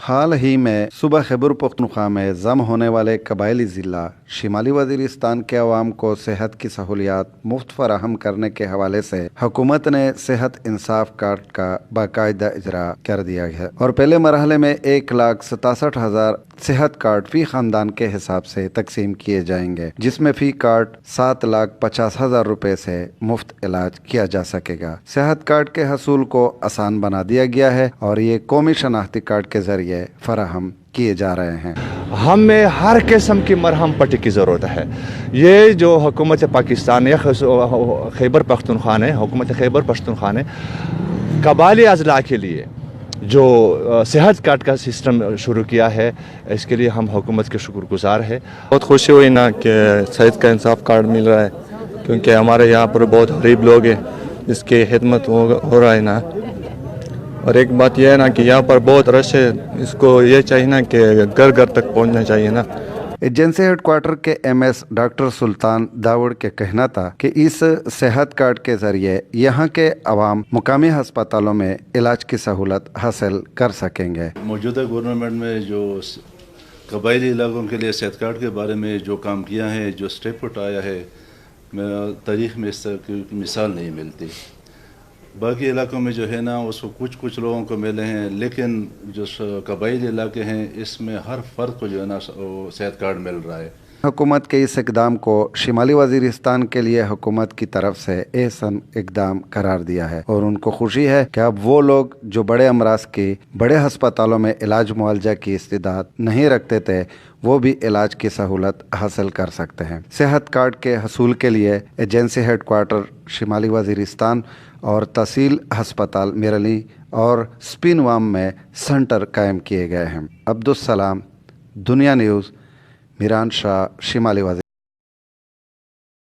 حال ہی میں صوبہ خیبر پختونخوا میں ضم ہونے والے قبائلی ضلع شمالی وزیرستان کے عوام کو صحت کی سہولیات مفت فراہم کرنے کے حوالے سے حکومت نے صحت انصاف کارڈ کا باقاعدہ اجرا کر دیا ہے اور پہلے مرحلے میں 1,67,000 صحت کارڈ فی خاندان کے حساب سے تقسیم کیے جائیں گے، جس میں فی کارڈ 7,50,000 روپے سے مفت علاج کیا جا سکے گا۔ صحت کارڈ کے حصول کو آسان بنا دیا گیا ہے اور یہ قومی شناختی کارڈ کے ذریعے فراہم کیے جا رہے ہیں۔ ہمیں ہر قسم کی مرہم پٹی کی ضرورت ہے۔ یہ جو حکومت پاکستان یا خیبر پختونخوا نے حکومت خیبر پختونخوا نے قبائلی اضلاع کے لیے جو صحت کارڈ کا سسٹم شروع کیا ہے، اس کے لیے ہم حکومت کے شکر گزار ہیں۔ بہت خوشی ہوئی نا کہ صحت کا انصاف کارڈ مل رہا ہے، کیونکہ ہمارے یہاں پر بہت غریب لوگ ہیں جس کی خدمت ہو رہا ہے نا۔ اور ایک بات یہ ہے نا کہ یہاں پر بہت رش ہے، اس کو یہ چاہیے نا کہ گھر گھر تک پہنچنا چاہیے نا۔ ایجنسی ہیڈ کوارٹر کے MS ڈاکٹر سلطان داوڑ کے کہنا تھا کہ اس صحت کارڈ کے ذریعے یہاں کے عوام مقامی ہسپتالوں میں علاج کی سہولت حاصل کر سکیں گے۔ موجودہ گورنمنٹ میں جو قبائلی علاقوں کے لیے صحت کارڈ کے بارے میں جو کام کیا ہے، جو اسٹیپ اٹھایا ہے، تاریخ میں اس طرح کی مثال نہیں ملتی۔ باقی علاقوں میں جو ہے نا اس کو کچھ لوگوں کو ملے ہیں، لیکن جو قبائلی علاقے ہیں اس میں ہر فرد کو جو ہے نا صحت کارڈ مل رہا ہے۔ حکومت کے اس اقدام کو شمالی وزیرستان کے لیے حکومت کی طرف سے احسن اقدام قرار دیا ہے اور ان کو خوشی ہے کہ اب وہ لوگ جو بڑے امراض کی بڑے ہسپتالوں میں علاج معالجہ کی استعداد نہیں رکھتے تھے، وہ بھی علاج کی سہولت حاصل کر سکتے ہیں۔ صحت کارڈ کے حصول کے لیے ایجنسی ہیڈ کوارٹر شمالی وزیرستان اور تحصیل ہسپتال میرلی اور سپینوام میں سنٹر قائم کیے گئے ہیں۔ عبدالسلام، دنیا نیوز، میران شاہ، شمالی وزیر